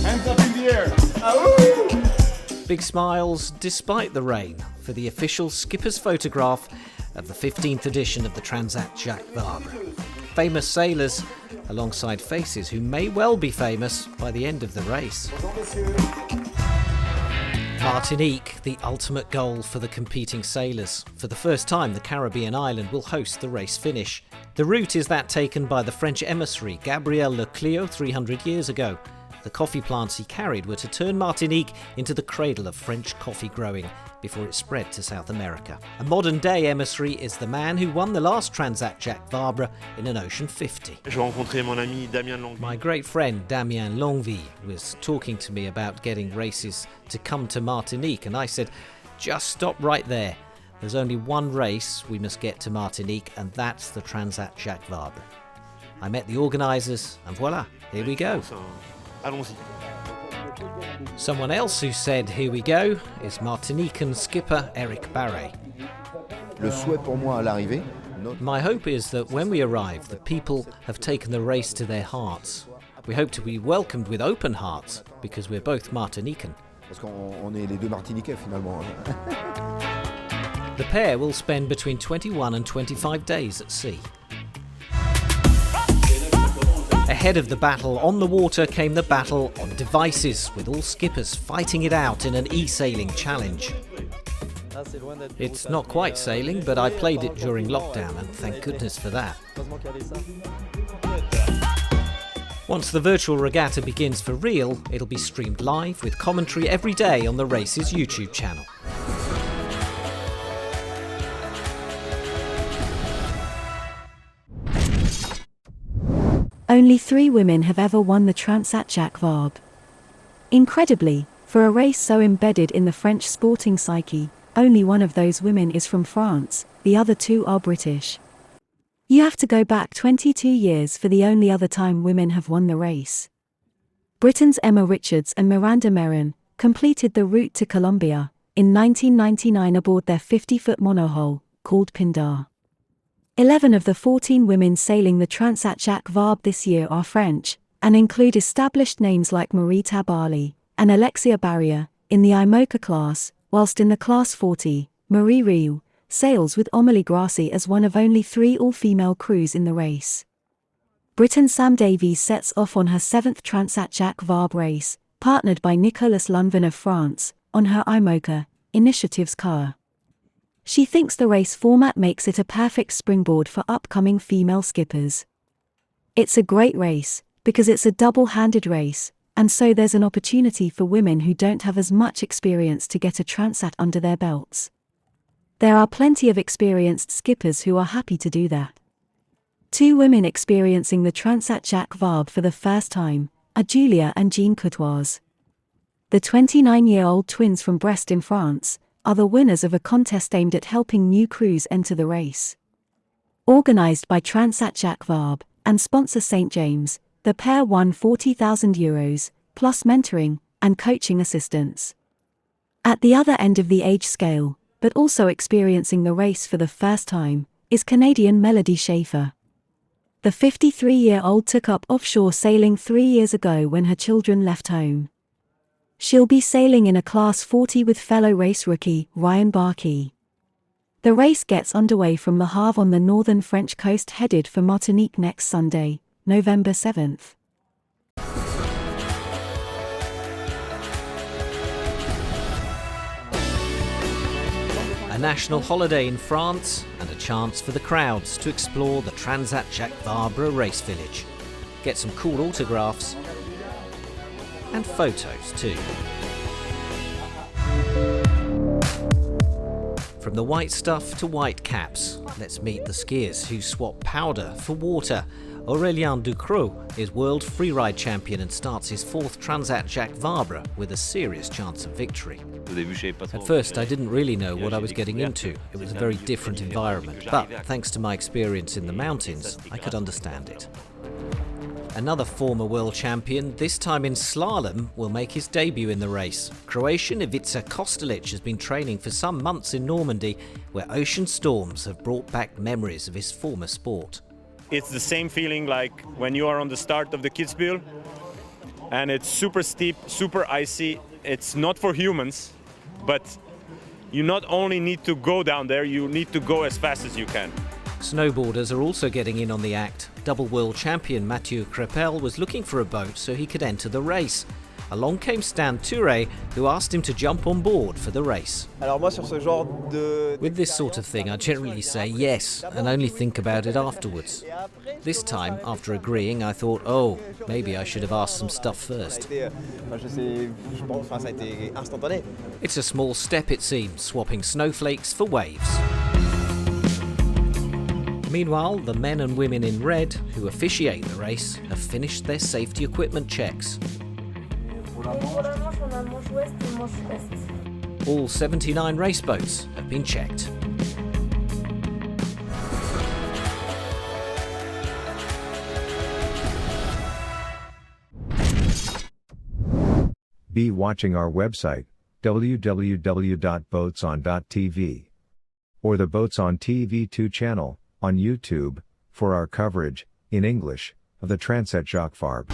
Hands up in the air. Ahoo! Big smiles despite the rain for the official skipper's photograph of the 15th edition of the Transat Jacques Vabre. Famous sailors alongside faces who may well be famous by the end of the race. Martinique, the ultimate goal for the competing sailors. For the first time, the Caribbean island will host the race finish. The route is that taken by the French emissary Gabriel Leclio 300 years ago. The coffee plants he carried were to turn Martinique into the cradle of French coffee growing before it spread to South America. A modern-day emissary is the man who won the last Transat Jacques Vabre in an Ocean 50. My great friend Damien Longvie was talking to me about getting races to come to Martinique, and I said, just stop right there. There's only one race we must get to Martinique, and that's the Transat Jacques Vabre. I met the organisers, and voila, here we go. Allons-y. Someone else who said here we go is Martinican skipper Eric Barret. Le souhait pour moi à l'arrivée. My hope is that when we arrive, the people have taken the race to their hearts. We hope to be welcomed with open hearts because we're both Martinican. Parce qu'on est les deux Martiniquais finalement. The pair will spend between 21 and 25 days at sea. Ahead of the battle on the water came the battle on devices, with all skippers fighting it out in an e-sailing challenge. It's not quite sailing, but I played it during lockdown, and thank goodness for that. Once the virtual regatta begins for real, it'll be streamed live with commentary every day on the race's YouTube channel. Only 3 women have ever won the Transat Jacques Vabre. Incredibly, for a race so embedded in the French sporting psyche, only one of those women is from France, the other 2 are British. You have to go back 22 years for the only other time women have won the race. Britain's Emma Richards and Miranda Merrin completed the route to Colombia in 1999 aboard their 50-foot monohull, called Pindar. 11 of the 14 women sailing the Transat Jacques Vabre this year are French, and include established names like Marie Tabarly and Alexia Barrier in the IMOCA class, whilst in the Class 40, Marie Rieu sails with Amélie Grassi as one of only 3 all-female crews in the race. Britain's Sam Davies sets off on her 7th Transat Jacques Vabre race, partnered by Nicolas Lunvin of France, on her IMOCA Initiatives car. She thinks the race format makes it a perfect springboard for upcoming female skippers. It's a great race, because it's a double-handed race, and so there's an opportunity for women who don't have as much experience to get a Transat under their belts. There are plenty of experienced skippers who are happy to do that. 2 women experiencing the Transat Jacques Vabre for the first time are Julia and Jean Courtois. The 29-year-old twins from Brest in France are the winners of a contest aimed at helping new crews enter the race. Organised by Transat Jacques Vabre and sponsor St. James, the pair won €40,000, plus mentoring and coaching assistance. At the other end of the age scale, but also experiencing the race for the first time, is Canadian Melody Schaefer. The 53-year-old took up offshore sailing 3 years ago when her children left home. She'll be sailing in a Class 40 with fellow race rookie Ryan Barkey. The race gets underway from Le Havre on the northern French coast, headed for Martinique next Sunday, November 7th. A national holiday in France and a chance for the crowds to explore the Transat Jacques Vabre race village. Get some cool autographs and photos too. From the white stuff to white caps, let's meet the skiers who swap powder for water. Aurélien Ducrot is world freeride champion and starts his 4th Transat Jacques Vabre with a serious chance of victory. At first I didn't really know what I was getting into. It was a very different environment, but thanks to my experience in the mountains, I could understand it. Another former world champion, this time in slalom, will make his debut in the race. Croatian Ivica Kostelic has been training for some months in Normandy, where ocean storms have brought back memories of his former sport. It's the same feeling like when you are on the start of the Kitzbühel, and it's super steep, super icy. It's not for humans, but you not only need to go down there, you need to go as fast as you can. Snowboarders are also getting in on the act. Double world champion Mathieu Crepel was looking for a boat so he could enter the race. Along came Stan Touré, who asked him to jump on board for the race. With this sort of thing, I generally say yes and only think about it afterwards. This time, after agreeing, I thought, oh, maybe I should have asked some stuff first. It's a small step, it seems, swapping snowflakes for waves. Meanwhile, the men and women in red, who officiate the race, have finished their safety equipment checks. All 79 race boats have been checked. Be watching our website, www.boatson.tv, or the Boats on TV 2 channel on YouTube, for our coverage, in English, of the Transat Jacques Vabre.